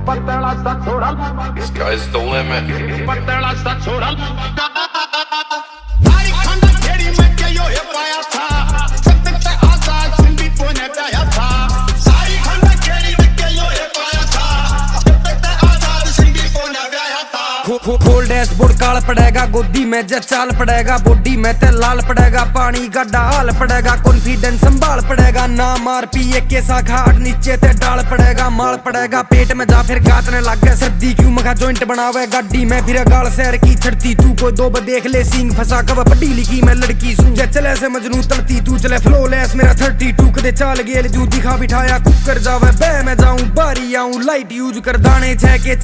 Sky's the limit. खोल dashboard काल पड़ेगा, गोदी में जब चाल पड़ेगा, बॉडी में ते लाल पड़ेगा, पानी का डाल पड़ेगा, कॉन्फिडेंस संभाल पड़ेगा, ना मार पिए के घाट नीचे ते डाल पड़ेगा, माल पड़ेगा पेट में जा फिर गातने लग गए, सर्दी क्यों मखा जॉइंट बनावे गाड़ी में फिर गाल शहर की छड़ती, तू को दो देख ले सींग फंसा कब पढ़ी लिखी मैं लड़की सू चले से मजनू तलती तू चले फ्लो लेस मेरा 32 कदे चाल गेल जू दिखा बिठाया कुकर जावे बह मैं जाऊं बारी आऊं लाइट यूज कर दाने छह के